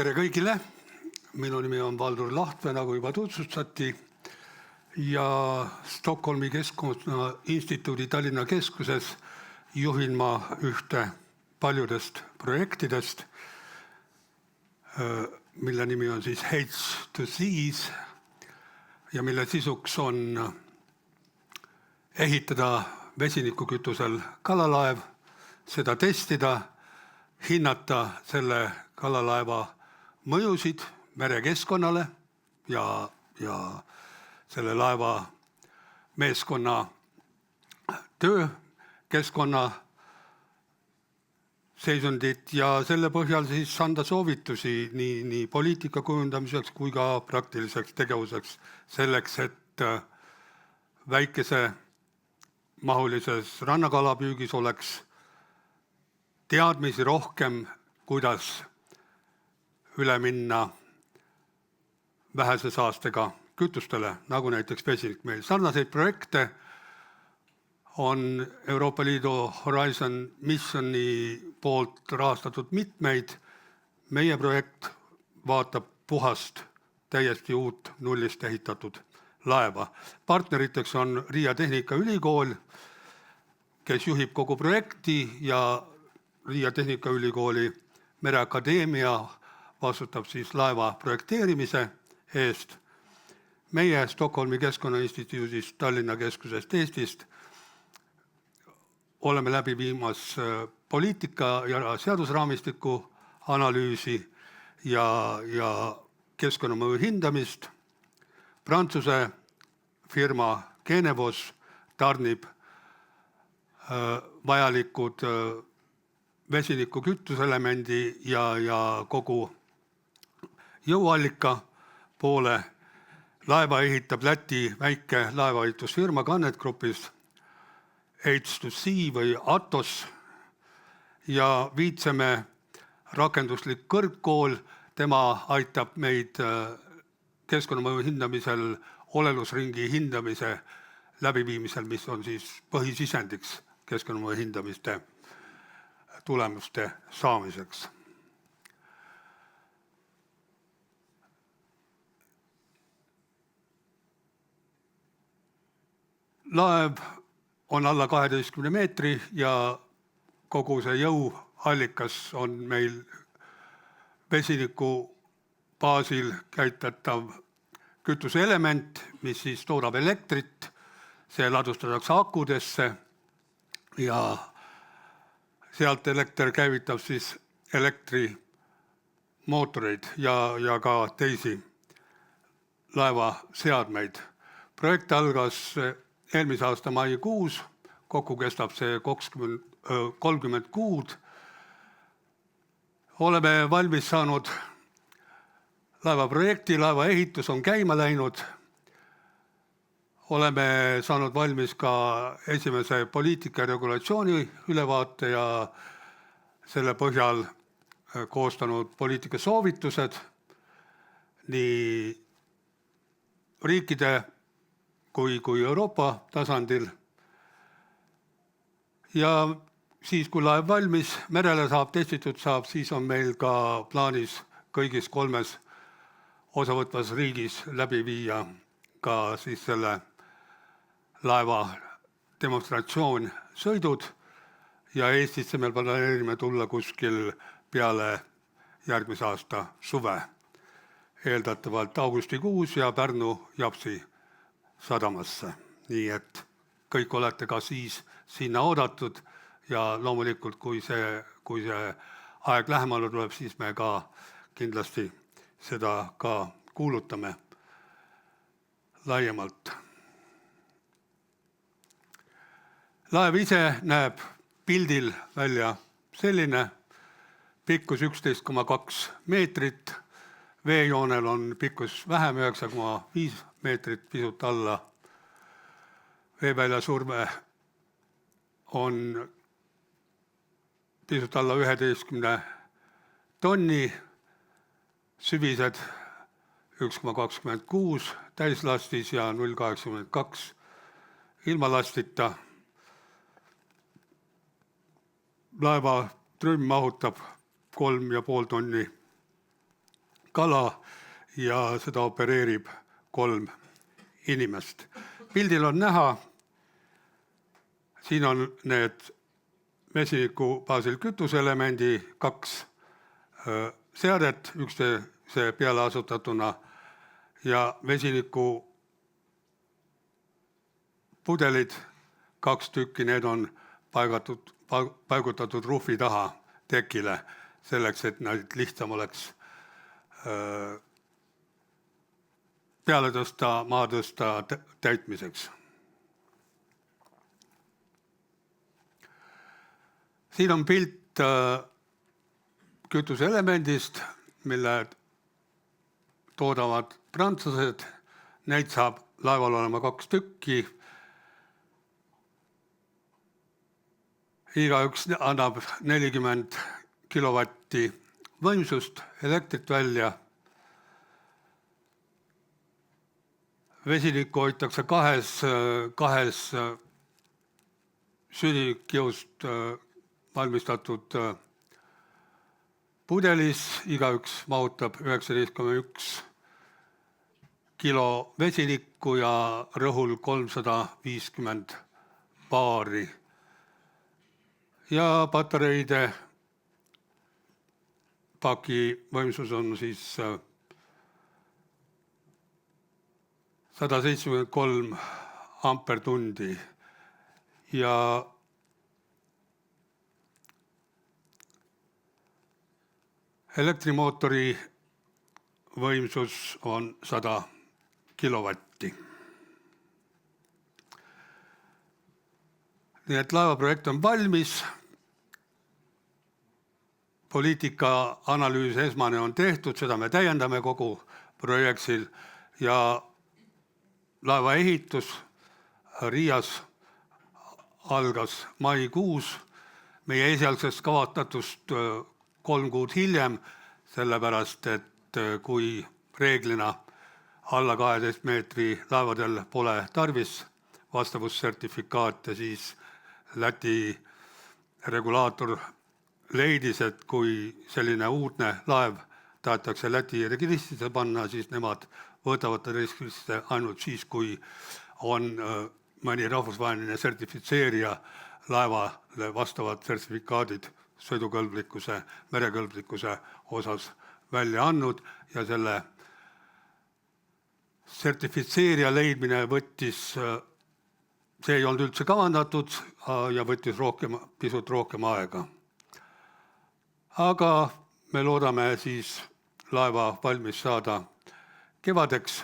Tere kõigile! Minu nimi on Valdur Lahtve, nagu juba tutvustati, ja Stockholmi Keskkonnainstituudi Tallinna Keskuses juhin ma ühte paljudest projektidest, mille nimi on siis H2Cs ja mille sisuks on ehitada vesinikukütusel kalalaev, seda testida, hinnata selle kalalaeva mõjusid merekeskkonnale ja selle laeva meeskonna töökeskkonna seisundit ja selle põhjal siis anda soovitusi nii poliitika kujundamiseks kui ka praktiliseks tegevuseks selleks, et väikese mahulises rannakalapüügis oleks teadmisi rohkem, kuidas üle minna vähese saastega kütustele, nagu näiteks vesinik meil. Sarnaseid projekte on Euroopa Liidu Horizon Missioni poolt rahastatud mitmeid. Meie projekt vaatab puhast, täiesti uut nullist ehitatud laeva. Partneriteks on Riia Tehnikaülikool, kes juhib kogu projekti, ja Riia Tehnikaülikooli Mereakadeemia vastutab siis laeva projekteerimise eest. Meie Stockholmi Keskkonnainstituudist Tallinna Keskusest Eestist oleme läbi viimas poliitika ja seadusraamistiku analüüsi ja keskkonnamõju hindamist. Prantsuse firma Genevos tarnib vajalikud vesiniku kütuselemendi ja kogu jõuallika poole. Laeva ehitab Läti väike laevaehitusfirma Gannet Grupis H2C või Atos ja Viitseme rakenduslik kõrgkool. Tema aitab meid keskkonnamõju hindamisel, olelusringi hindamise läbiviimisel, mis on siis põhisisendiks keskkonnamõju hindamiste tulemuste saamiseks. Laev on alla 12 meetri ja kogu see jõuallikas on meil vesiniku baasil käitatav kütuseelement, mis siis toodab elektrit, see ladustatakse akudesse ja sealt elekter käivitab siis elektrimootoreid ja ka teisi laevaseadmeid. Projekt algas eelmise aasta maikuus, kokku kestab see 30 kuud. Oleme valmis saanud laeva projekti, laeva ehitus on käima läinud. Oleme saanud valmis ka esimese poliitika ja regulatsiooni ülevaate ja selle põhjal koostanud poliitika soovitused nii riikide kui Euroopa tasandil. Ja siis, kui laev valmis, merele saab, testitud saab, siis on meil ka plaanis kõigis 3 osavõtvas riigis läbi viia ka siis selle laeva demonstratsioon sõidud ja Eestisse meil planeerime tulla kuskil peale järgmise aasta suve, eeldatavalt augustikuus ja Pärnu Japsi sadamasse. Nii et kõik olete ka siis sinna oodatud ja loomulikult, kui see aeg lähemale tuleb, siis me ka kindlasti seda ka kuulutame laiemalt. Laev ise näeb pildil välja selline, pikkus 11,2 meetrit, veejoonel on pikkus vähem 9,5 meetrit, pisut alla. Veevälja surve on pisut alla 11 tonni, süvised 1,26 täislastis ja 0,82 ilmalastita. Laeva trümm mahutab 3,5 tonni kala ja seda opereerib 3 inimest. Pildil on näha, siin on need vesiniku baasil kütuseelemendi 2 seadet, üksteise peale asutatuna ja vesiniku pudelid 2 tükki, need on paigutatud ruhvi taha tekile, selleks, et neid lihtsam oleks peale tõsta, maa tõsta täitmiseks. Siin on pilt kütuseelemendist, mille toodavad prantslased. Neid saab laeval olema 2 tükki. Igaüks annab 40 kilovatti võimsust, elektrit välja. Vesinikku hoitakse kahes südikiust valmistatud pudelis, igaüks mahutab 19,1 kilo vesinikku ja rõhul 350 baari. Ja patareide paki võimsus on siis 173 ampertundi ja elektrimootori võimsus on 100 kilovatti. Nii et laevaprojekt on valmis. Poliitika analüüs esmane on tehtud, seda me täiendame kogu projektil ja laeva ehitus Riias algas maikuus. Meie esialgsest kavastatust 3 kuud hiljem, sellepärast et kui reeglina alla 12 meetri laevadel pole tarvis vastavussertifikaate, siis Läti regulaator leidis, et kui selline uudne laev tahetakse Läti registrisse panna, siis nemad võtavad registrisse ainult siis, kui on mõni rahvusvaheline sertifitseerija laevale vastavad sertifikaadid sõidukõlblikkuse, merekõlblikkuse osas välja andnud ja selle sertifitseerija leidmine see ei olnud üldse kavandatud ja võttis pisut rohkem aega. Aga me loodame siis laeva valmis saada kevadeks.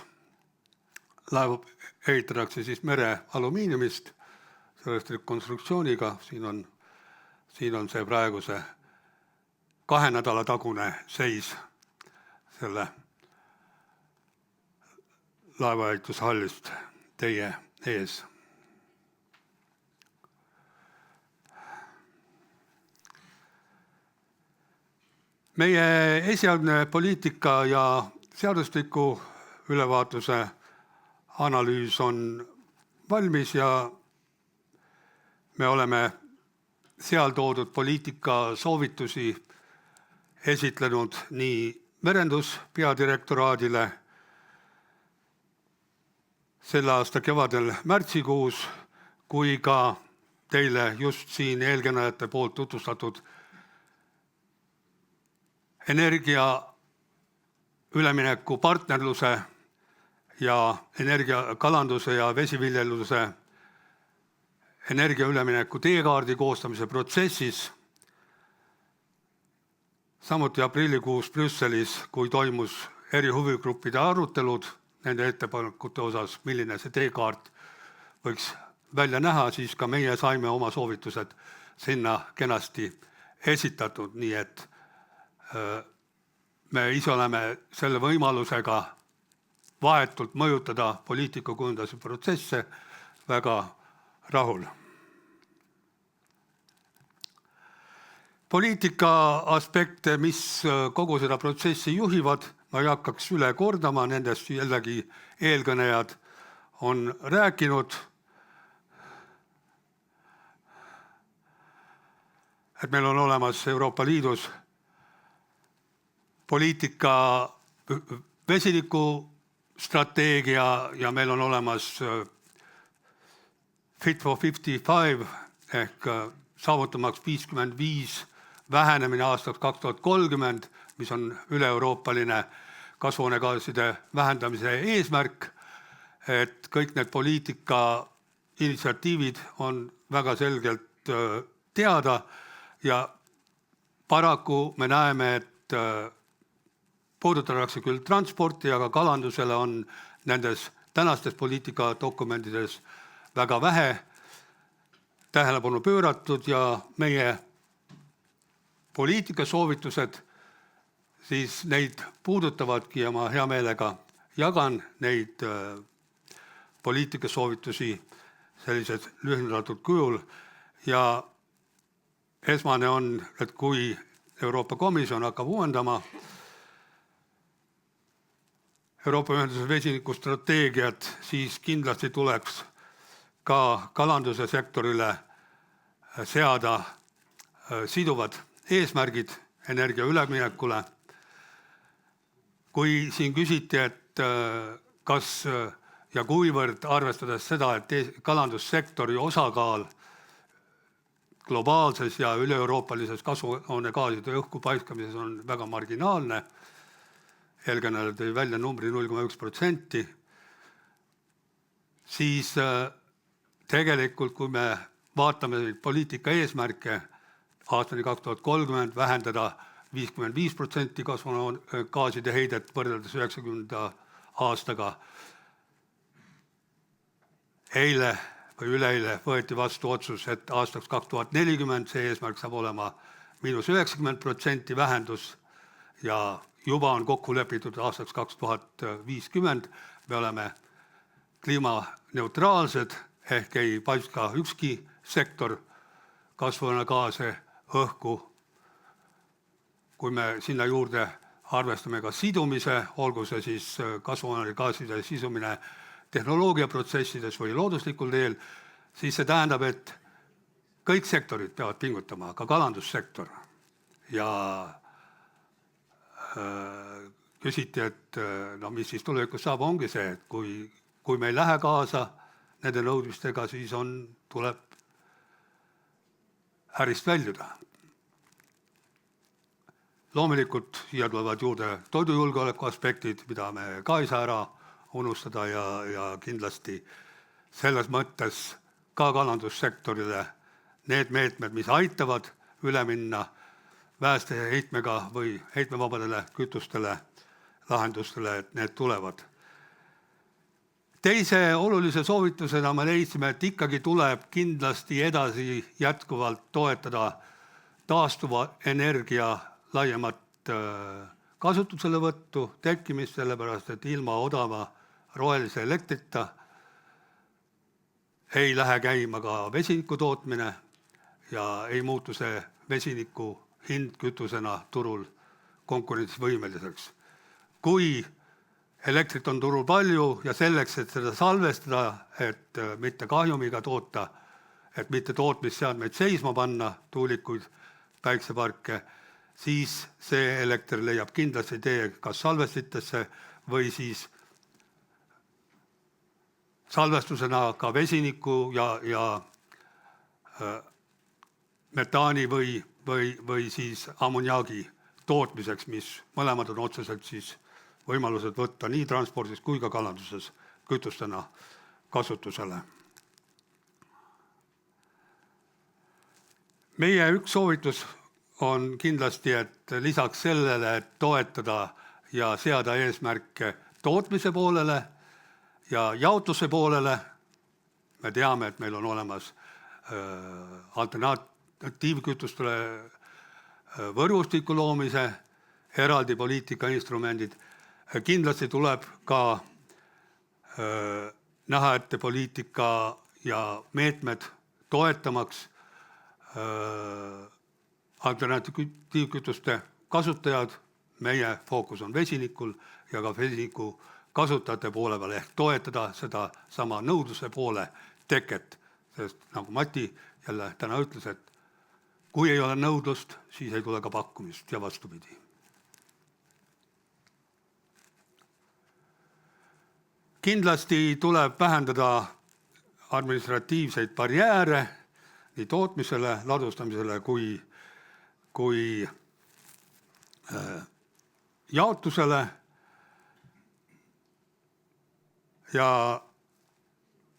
Laev ehitatakse siis mere alumiiniumist, sellest konstruktsiooniga. Siin on see praeguse 2 nädala tagune seis selle laevaehitushallist teie ees. Meie esialgne poliitika ja seadustiku ülevaatuse analüüs on valmis ja me oleme seal toodud poliitika soovitusi esitlenud nii merenduspeadirektoraadile selle aasta kevadel märtsikuus kui ka teile just siin eelkõnelejate poolt tutvustatud energia ülemineku partnerluse ja energiakalanduse ja vesiviljeluse energia ülemineku teekaardi koostamise protsessis. Samuti aprillikuus Brüsselis, kui toimus eri huvigruppide arutelud nende ettepanekute osas, milline see teekaart võiks välja näha, siis ka meie saime oma soovitused sinna kenasti esitatud, nii et me ise oleme selle võimalusega vahetult mõjutada poliitikakujundamise protsesse väga rahul. Poliitika aspekte, mis kogu seda protsessi juhivad, ma ei hakkaks üle kordama, nendest jällegi eelkõnejad on rääkinud. Et meil on olemas Euroopa Liidus poliitika vesiniku strateegia ja meil on olemas Fit for 55 ehk saavutamaks 55 vähenemine aastaks 2030, mis on üle-euroopaline kasvuhoonegaaside vähendamise eesmärk, et kõik need poliitika initsiatiivid on väga selgelt teada ja paraku me näeme, et puudutatakse küll transporti, aga kalandusele on nendes tänastes poliitikadokumentides väga vähe tähelepanu pööratud ja meie poliitikasoovitused siis neid puudutavadki ja ma hea meelega jagan neid poliitikasoovitusi sellised lühendatud kujul ja esmane on, et kui Euroopa Komisjon hakkab uuendama Euroopa Ühenduse vesinikustrateegiat, siis kindlasti tuleks ka kalanduse sektorile seada siduvad eesmärgid energia üleminekule. Kui siin küsiti, et kas ja kuivõrd arvestades seda, et kalandussektori osakaal globaalses ja üle-euroopalises kasvuhoonegaaside õhku paiskamises on väga marginaalne, eelkõneleja tõi välja numbri 0,1%, siis tegelikult, kui me vaatame poliitika eesmärke aastani 2030 vähendada 55% kasvuhoonegaaside heidet võrreldes 90. aastaga, eile või üleeile võeti vastu otsus, et aastaks 2040 see eesmärk saab olema -90% vähendus ja juba on kokku lepitud aastaks 2050. Me oleme kliimaneutraalsed ehk ei paiska ükski sektor kasvuhoonegaase õhku. Kui me sinna juurde arvestame ka sidumise, olgu see siis kasvuhoonegaaside sidumine tehnoloogiaprotsessides või looduslikul teel, siis see tähendab, et kõik sektorid peavad pingutama, ka kalandussektor. Ja küsiti, et no mis siis tulevikus saab, ongi see, et kui me ei lähe kaasa nende nõudmistega, siis tuleb ärist väljuda. Loomulikult siia tulevad juurde toidujulgeoleku aspektid, mida me ka ei saa ära unustada ja kindlasti selles mõttes ka kalandussektorile need meetmed, mis aitavad üle minna päästeheitmega või heitmevabadele kütustele, lahendustele, et need tulevad. Teise olulise soovitusena me leidsime, et ikkagi tuleb kindlasti edasi jätkuvalt toetada taastuva energia laiemat kasutuselevõttu, tekkimist, sellepärast et ilma odava rohelise elektrita ei lähe käima ka vesiniku tootmine ja ei muutu see vesiniku hind kütusena turul konkurentsivõimeliseks. Kui elektrit on turul palju ja selleks, et seda salvestada, et mitte kahjumiga toota, et mitte tootmisseadmeid seisma panna, tuulikuid, päikseparke, siis see elekter leiab kindlasti tee kas salvestitesse või siis salvestusena ka vesiniku ja metaani või siis ammoniaagi tootmiseks, mis mõlemad on otseselt siis võimalused võtta nii transpordis kui ka kalanduses kütustena kasutusele. Meie üks soovitus on kindlasti, et lisaks sellele, et toetada ja seada eesmärke tootmise poolele ja jaotuse poolele, me teame, et meil on olemas alternatiivkütustele võrgustiku loomise eraldi poliitikainstrumendid. Kindlasti tuleb ka näha ette poliitika ja meetmed toetamaks alternatiivkütuste kasutajad. Meie fookus on vesinikul ja ka vesiniku kasutajate poole peal ehk toetada seda sama nõudluse poole teket. Sest nagu Mati jälle täna ütles, et kui ei ole nõudlust, siis ei tule ka pakkumist ja vastupidi. Kindlasti tuleb vähendada administratiivseid barjääre nii tootmisele, ladustamisele kui jaotusele ja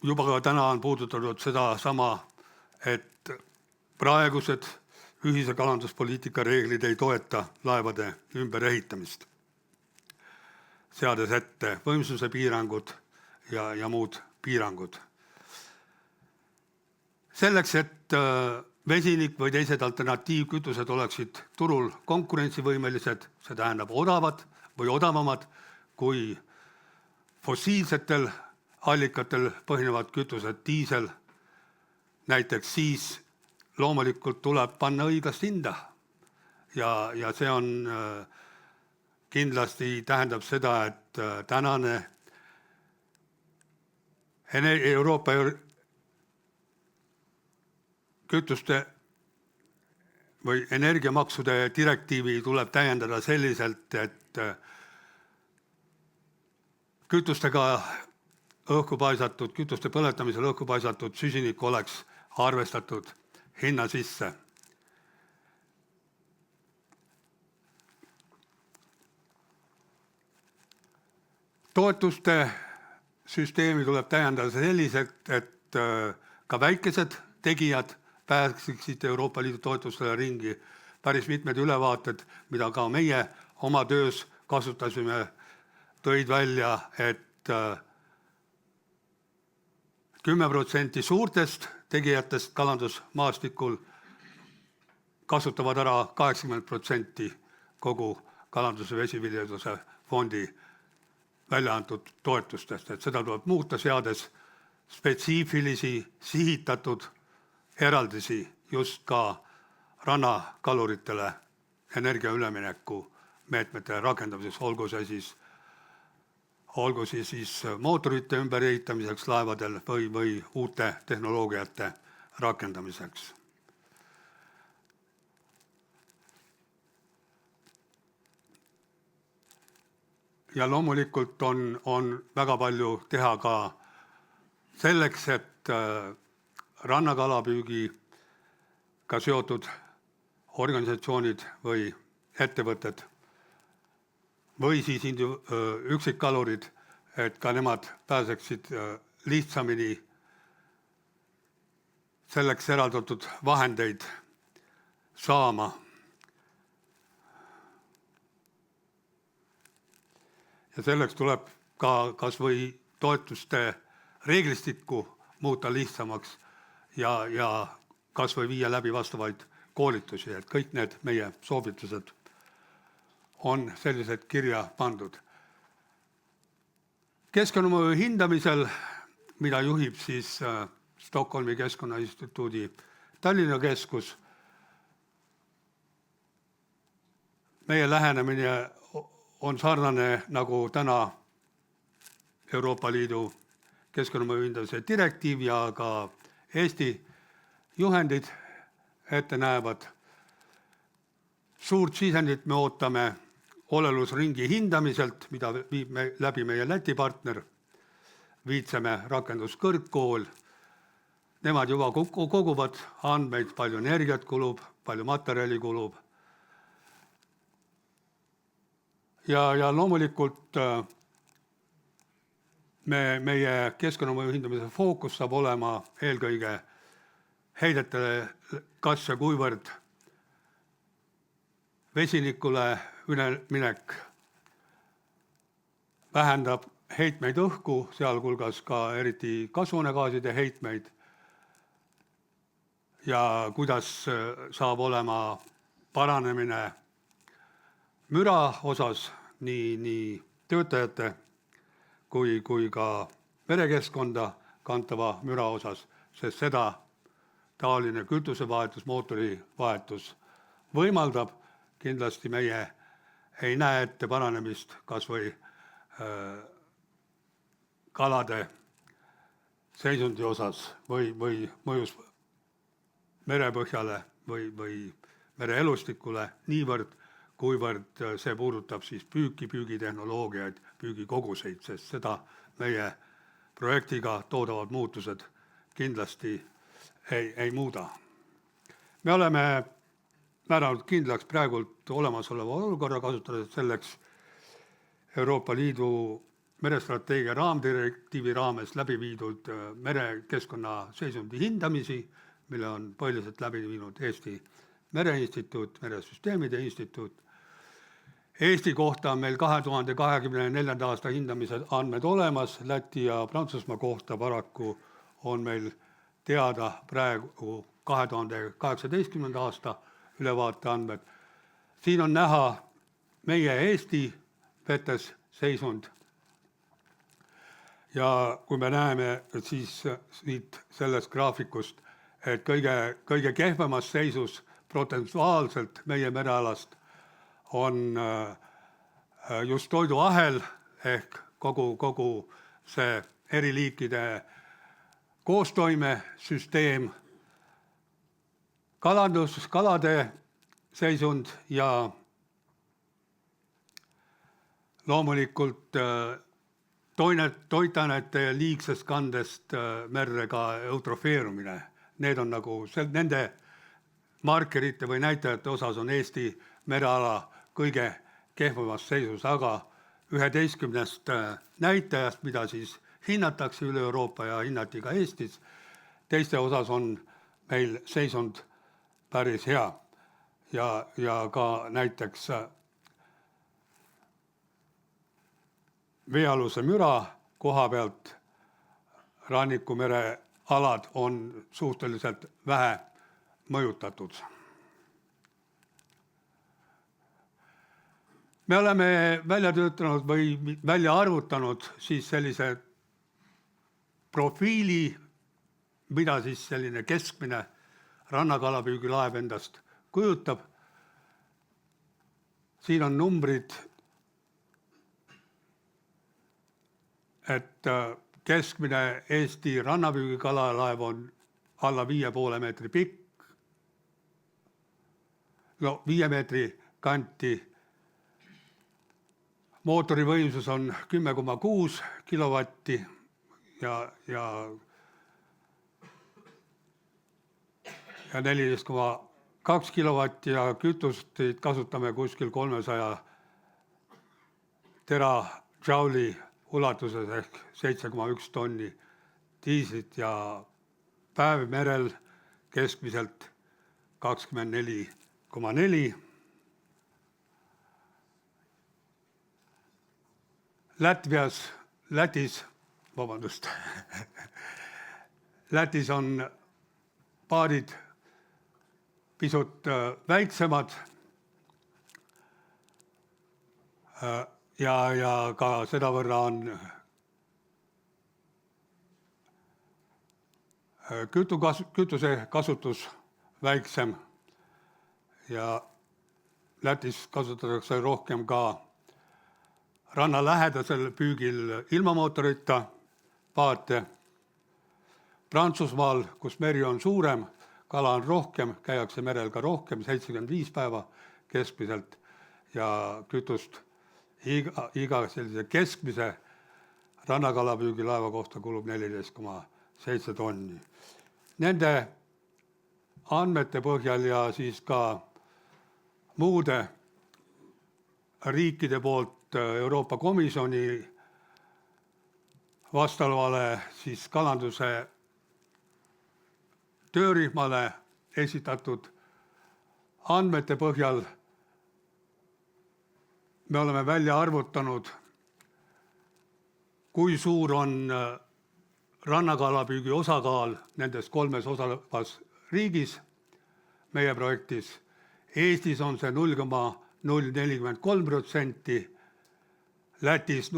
juba ka täna on puudutatud seda sama, et praegused ühise kalanduspoliitika reeglid ei toeta laevade ümberehitamist, seades ette võimsuse piirangud ja muud piirangud. Selleks, et vesinik või teised alternatiivkütused oleksid turul konkurentsivõimelised, see tähendab odavamad kui fossiilsetel allikatel põhinevad kütused, diisel näiteks, siis loomulikult tuleb panna õiglast hinda. Ja see on kindlasti tähendab seda, et tänane Euroopa kütuste või energiamaksude direktiivi tuleb täiendada selliselt, et kütuste põletamisel õhku paisatud süsinik oleks arvestatud hinna sisse. Toetuste süsteemi tuleb täiendada selliselt, et ka väikesed tegijad pääseksid Euroopa Liidu toetustele ringi. Päris mitmed ülevaated, mida ka meie oma töös kasutasime, tõid välja, et 10% suurtest tegijatest kalandusmaastikul kasutavad ära 80% kogu kalanduse vesiviljeluse fondi välja antud toetustest, et seda tuleb muuta, seades spetsiifilisi sihitatud eraldisi just ka rannakaluritele energia ülemineku meetmete rakendamiseks, olgu siis mootorite ümberehitamiseks laevadel või uute tehnoloogiate rakendamiseks. Ja loomulikult on väga palju teha ka selleks, et rannakalapüügiga seotud organisatsioonid või ettevõtted või siis üksikkalurid, et ka nemad pääseksid lihtsamini selleks eraldatud vahendeid saama. Ja selleks tuleb ka kas või toetuste reeglistikku muuta lihtsamaks ja kas või viia läbi vastavaid koolitusi, et kõik need meie soovitused on sellised kirja pandud. Keskkonnamõju hindamisel, mida juhib siis Stockholmi Keskkonnainstituudi Tallinna keskus, meie lähenemine on sarnane nagu täna Euroopa Liidu keskkonnamõju hindamise direktiiv ja ka Eesti juhendid ette näevad. Suurt sisendit me ootame olelusringi hindamiselt, mida viib läbi meie Läti partner, Viitseme rakenduskõrgkool. Nemad juba koguvad andmeid, palju energiat kulub, palju materjali kulub. Ja loomulikult meie keskkonnamõju hindamise fookus saab olema eelkõige heidetele, kas ja kuivõrd vesinikule üleminek vähendab heitmeid õhku, sealhulgas ka eriti kasvuhoonegaaside heitmeid ja kuidas saab olema paranemine müra osas nii töötajate kui ka merekeskkonda kantava müra osas, sest seda taoline kütusevahetus, mootorivahetus võimaldab. Kindlasti meie ei näe ette paranemist kas või kalade seisundi osas või mõjus merepõhjale või mereelustikule niivõrd, kuivõrd see puudutab siis püüki, püügitehnoloogiaid, püügikoguseid, sest seda meie projektiga toodavad muutused kindlasti ei muuda. Me oleme määranud kindlaks praegult olemasoleva olukorra, kasutades selleks Euroopa Liidu merestrateegia raamdirektiivi raames läbi viidud merekeskkonna seisundi hindamisi, mille on põhiliselt läbi viinud Eesti Mereinstituut, Meresüsteemide Instituut. Eesti kohta on meil 2024. aasta hindamise andmed olemas, Läti ja Prantsusmaa kohta paraku on meil teada praegu 2018. aasta ülevaate andmed. Siin on näha meie Eesti vetes seisund. Ja kui me näeme siis siit sellest graafikust, et kõige kehvemas seisus protsentuaalselt meie merealast on just toiduahel ehk kogu see eri liikide koostoimesüsteem, kalade seisund ja loomulikult toitainete liigsest kandest merre ka eutrofeerumine. Need on nagu nende markerite või näitajate osas on Eesti mereala kõige kehvemas seisus, aga 11 näitajast, mida siis hinnatakse üle Euroopa ja hinnati ka Eestis, teiste osas on meil seisund päris hea. Ja ka näiteks veealuse müra koha pealt rannikumere alad on suhteliselt vähe mõjutatud. Me oleme välja töötanud või välja arvutanud siis sellise profiili, mida siis selline keskmine rannakalapüügilaev endast kujutab. Siin on numbrid, et keskmine Eesti rannapüügikalalaev on alla 5,5 meetri pikk, 5 meetri kanti. Mootori võimsus on 10,6 kilovatti ja 14,2 kilovatti ja kütust kasutame kuskil 300 terajouli ulatuses ehk 7,1 tonni diislit ja päev merel keskmiselt 24,4. Lätis on paadid pisut väiksemad ja ka sedavõrra on kütuse kasutus väiksem ja Lätis kasutatakse rohkem ka rannalähedasel püügil ilma mootorita paate. Prantsusmaal, kus meri on suurem, kala on rohkem, käiakse merel ka rohkem, 75 päeva keskmiselt ja kütust iga sellise keskmise rannakalapüügilaeva kohta kulub 14,7 tonni. Nende andmete põhjal ja siis ka muude riikide poolt Euroopa Komisjoni vastavale siis kalanduse töörühmale esitatud andmete põhjal me oleme välja arvutanud, kui suur on rannakalapüügi osakaal nendes 3 osalevas riigis meie projektis. Eestis on see 0,043%, Lätis 0,064%,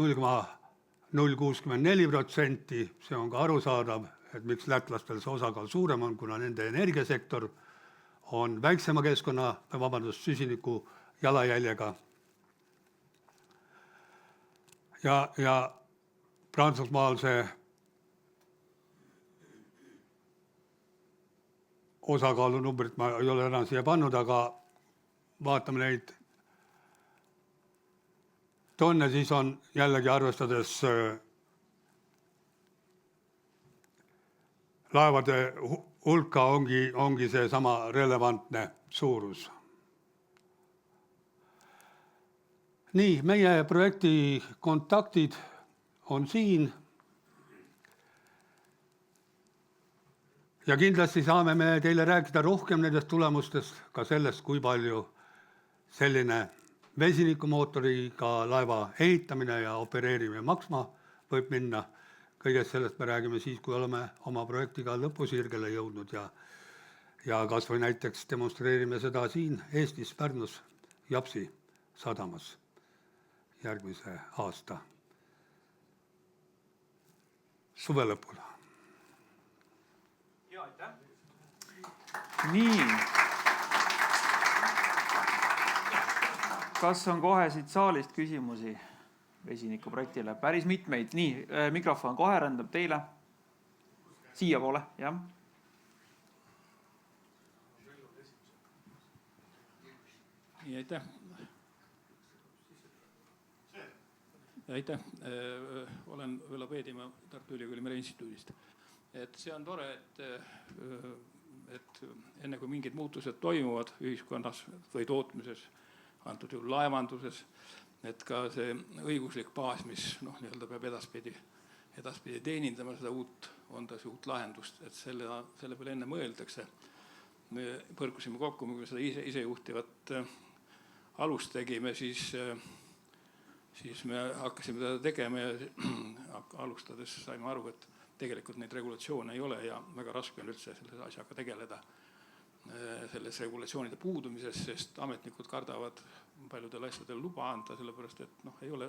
see on ka arusaadav, et miks lätlastel see osakaal suurem on, kuna nende energiasektor on väiksema süsiniku jalajäljega. Ja Prantsusmaal see osakaalu numbrit ma ei ole enam siia pannud, aga vaatame neid tonne, siis on jällegi arvestades laevade hulka ongi see sama relevantne suurus. Nii, meie projekti kontaktid on siin. Ja kindlasti saame me teile rääkida rohkem nendest tulemustest, ka sellest, kui palju selline vesinikumootoriga laeva ehitamine ja opereerimine maksma võib minna. Kõigest sellest me räägime siis, kui oleme oma projektiga lõpusirgele jõudnud ja kas või näiteks demonstreerime seda siin Eestis, Pärnus, Japsi sadamas järgmise aasta suve lõpul. Nii. Kas on kohe siit saalist küsimusi vesiniku projektile? Päris mitmeid. Nii, mikrofon kohe rändab teile. Siia poole, jah. Nii, aitäh. Aitäh. Olen Vello Peedimaa Tartu Ülikooli Mereinstituudist. Et see on tore, et enne kui mingid muutused toimuvad ühiskonnas või tootmises, antud juhul laevanduses, et ka see õiguslik baas, mis nii-öelda peab edaspidi teenindama seda uut lahendust, et selle peale enne mõeldakse. Me põrkusime kokku, kui me seda isejuhtivat alust tegime, siis me hakkasime teda tegema ja alustades saime aru, et tegelikult neid regulatsioone ei ole ja väga raske on üldse selle asjaga tegeleda selles regulatsioonide puudumises, sest ametnikud kardavad paljudel asjadel luba anda, sellepärast et ei ole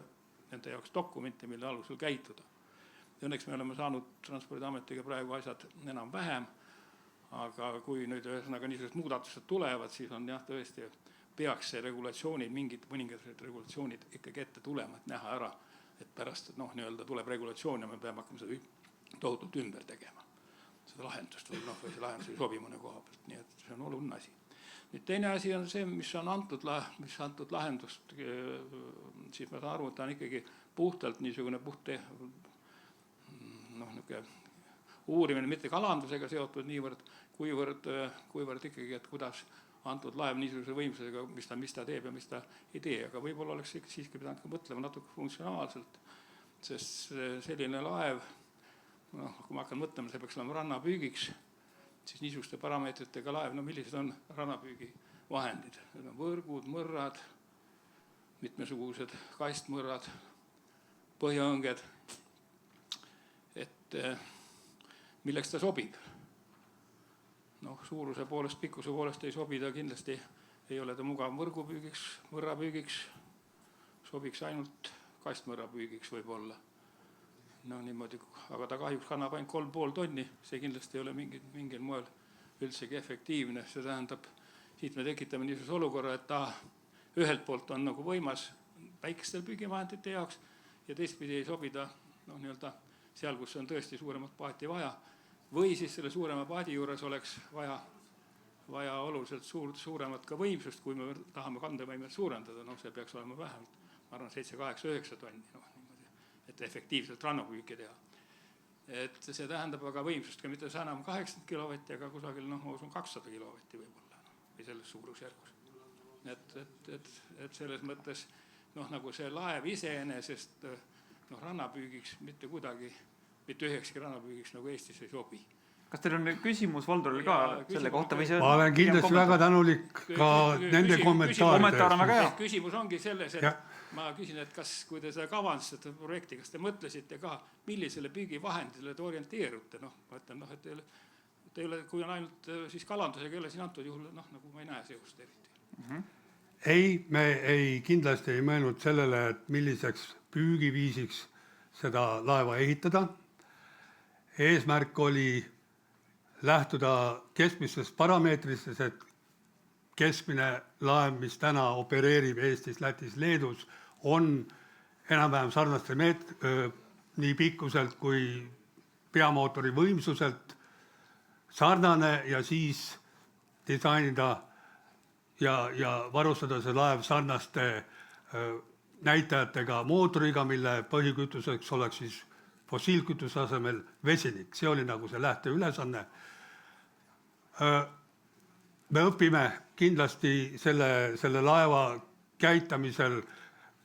nende jaoks dokumenti, mille alusel käituda. Õnneks me oleme saanud Transpordiametiga praegu asjad enam vähem, aga kui nüüd ühesõnaga niisugused muudatused tulevad, siis on tõesti peaks see regulatsioonid, mõningased regulatsioonid ikkagi ette tulema, et näha ära, et pärast nii-öelda tuleb regulatsioon ja me peame hakkama seda tohutult ümber tegema. Seda lahendust või see lahendus ei sobi mõne koha pealt, nii et see on oluline asi. Nüüd teine asi on see, mis on antud lahendust, siis ma saan aru, et ta on ikkagi puhtalt niisugune uurimine, mitte kalandusega seotud niivõrd, kuivõrd ikkagi, et kuidas antud laev niisuguse võimsusega, mis ta teeb ja mis ta ei tee, aga võib-olla oleks siiski pidanud ka mõtlema natuke funktsionaalselt, sest selline laev, kui ma hakkan mõtlema, see peaks olema rannapüügiks, siis niisuguste parameetritega laev, millised on rannapüügi vahendid? Need on võrgud, mõrrad, mitmesugused kastmõrrad, põhjaõnged, et milleks ta sobib? Suuruse poolest, pikkuse poolest ei sobi ta kindlasti, ei ole ta mugav võrgupüügiks, mõrrapüügiks, sobiks ainult kastmõrrapüügiks võib-olla. Niimoodi, aga ta kahjuks kannab ainult 3,5 tonni, see kindlasti ei ole mingil moel üldsegi efektiivne. See tähendab, siit me tekitame niisuguse olukorra, et ta ühelt poolt on võimas väikestel püügivahendite jaoks ja teistpidi ei sobida seal, kus on tõesti suuremat paati vaja. Või siis selle suurema paadi juures oleks vaja oluliselt suuremat ka võimsust, kui me tahame kandevõimet suurendada. See peaks olema vähemalt, ma arvan, 7, 8, 9 tonni, et efektiivselt rannapüüki teha. Et see tähendab aga võimsust ka mitte enam 80 kilovatti, aga kusagil 200 kilovatti võib-olla või selles suurusjärgus. Et selles mõttes nagu see laev iseenesest rannapüügiks mitte ühekski rannapüügiks nagu Eestis ei sobi. Kas teil on küsimus Valdoril ka selle kohta? Ma olen kindlasti väga tänulik ka nende kommentaaride. Küsimus ongi selles, et ma küsin, et kui te seda kavandasite projekti, kas te mõtlesite ka, millisele püügivahendile te orienteerute? Kui on ainult siis kalandusega, ei ole siin antud juhul, nagu ma ei näe seost eriti. Ei, me kindlasti ei mõelnud sellele, et milliseks püügiviisiks seda laeva ehitada. Eesmärk oli lähtuda keskmistest parameetristest, et keskmine laev, mis täna opereerib Eestis, Lätis, Leedus, on enam-vähem sarnaste nii pikkuselt kui peamootori võimsuselt sarnane ja siis disainida ja varustada see laev sarnaste näitajatega mootoriga, mille põhikütuseks oleks siis fossiilkütuse asemel vesinik. See oli nagu see lähteülesanne. Me õpime kindlasti selle laeva käitamisel,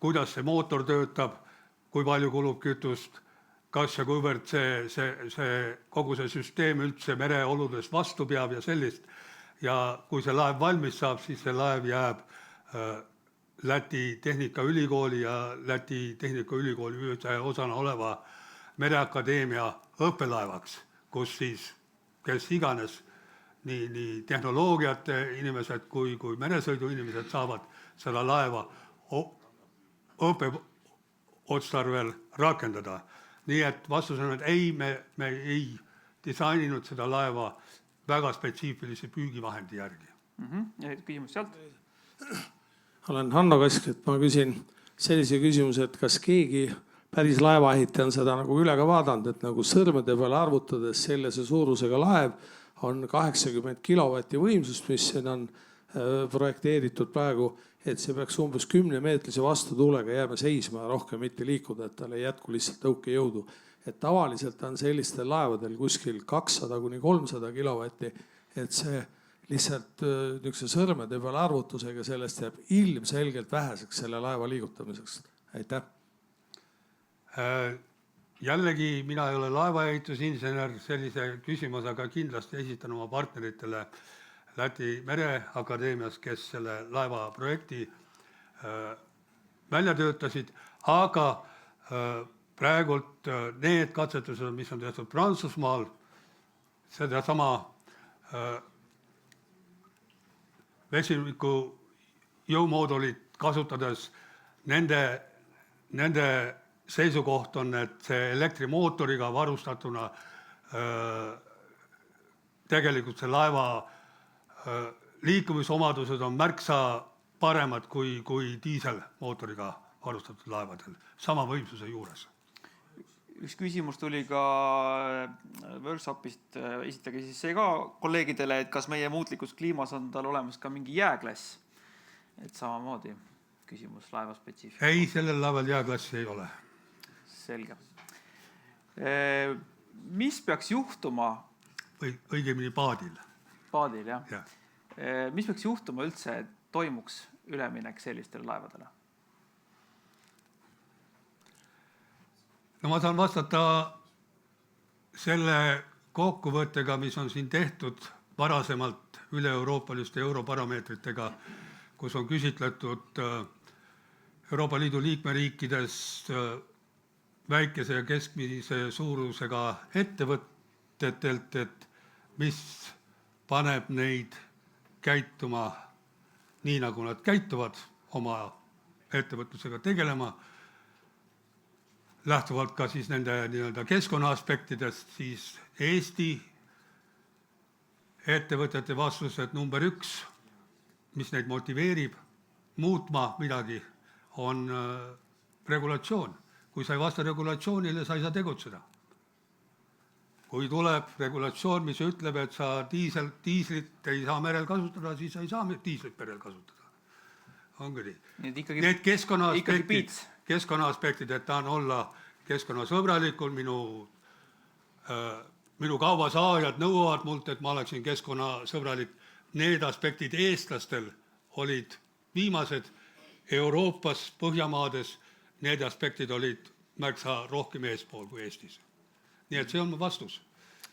kuidas see mootor töötab, kui palju kulub kütust, kas ja kuivõrd kogu see süsteem üldse mereoludes vastu peab ja sellist. Ja kui see laev valmis saab, siis see laev jääb Läti Tehnikaülikooli ja Läti Tehnikaülikooli osana oleva Mereakadeemia õppelaevaks, kus siis kes iganes nii tehnoloogiate inimesed kui meresõidu inimesed saavad seda laeva õppeotstarvel rakendada. Nii et vastus on, et ei, me ei disaininud seda laeva väga spetsiifilise püügivahendi järgi. Ja küsimus sealt? Olen Hanno Kaskret, ma küsin sellise küsimuse, et kas keegi päris laevaehitaja on seda nagu üle ka vaadanud, et nagu sõrmede peale arvutades sellise suurusega laev on 80 kilovatti võimsust, mis on projekteeritud praegu, et see peaks umbes 10-meetrise vastutuulega jääma seisma ja rohkem mitte liikuda, et tal ei jätku lihtsalt tõukejõudu. Et tavaliselt on sellistel laevadel kuskil 200-300 kilovatti, et see lihtsalt niisuguse sõrmede peale arvutusega sellest jääb ilmselgelt väheseks selle laeva liigutamiseks. Aitäh! Jällegi, mina ei ole laevaehitusinsener sellise küsimus, aga kindlasti esitan oma partneritele Läti Mereakadeemias, kes selle laeva projekti välja töötasid, aga praegult need katsetused, mis on tehtud Prantsusmaal, seda sama vesiniku jõumoodulit kasutades, nende seisukoht on, et see elektrimootoriga varustatuna tegelikult see laeva liikumisomadused on märksa paremad kui diiselmootoriga varustatud laevadel, sama võimsuse juures. Üks küsimus tuli ka workshopist, esitage siis see ka kolleegidele, et kas meie muutlikus kliimas on tal olemas ka mingi jääklass, et samamoodi küsimus laeva spetsiifika. Ei, sellel laeval jääklassi ei ole. Selge. Mis peaks juhtuma? Õigemini paadil. Paadil, jah. Ja. Mis peaks juhtuma üldse, et toimuks üleminek sellistele laevadele? No ma saan vastata selle kokkuvõttega, mis on siin tehtud varasemalt üle-euroopaliste europarameetritega, kus on küsitletud Euroopa Liidu liikmeriikides väikese ja keskmise suurusega ettevõtetelt, et mis paneb neid käituma nii, nagu nad käituvad, oma ettevõtlusega tegelema, lähtuvalt ka siis nende nii-öelda keskkonna aspektidest, siis Eesti ettevõtete vastused number 1, mis neid motiveerib muutma midagi, on regulatsioon. Kui sa ei vasta regulatsioonile, sa ei saa tegutseda. Kui tuleb regulatsioon, mis ütleb, et sa diislit ei saa merel kasutada, siis sa ei saa diislit merel kasutada. On küll. Need keskkonnaaspektid, et tahan olla keskkonnasõbralikul, minu kaubasaajad nõuavad mult, et ma oleksin keskkonnasõbralik. Need aspektid eestlastel olid viimased, Euroopas, Põhjamaades, need aspektid olid märksa rohkem eespool kui Eestis. Nii et see on mu vastus.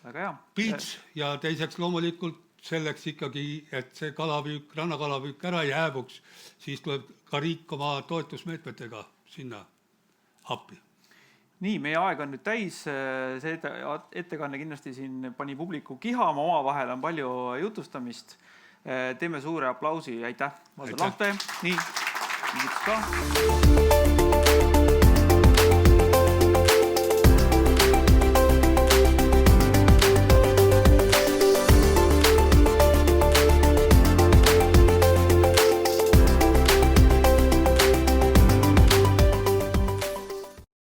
Väga hea. Piits ja teiseks loomulikult selleks ikkagi, et see kalapüük, rannakalapüük ära jääbuks, siis tuleb ka riik oma toetusmeetmetega sinna appi. Nii, meie aeg on nüüd täis. See ettekanne kindlasti siin pani publiku kihama, oma vahel on palju jutustamist. Teeme suure aplausi. Aitäh. Valdo Lampe. Nii, ka.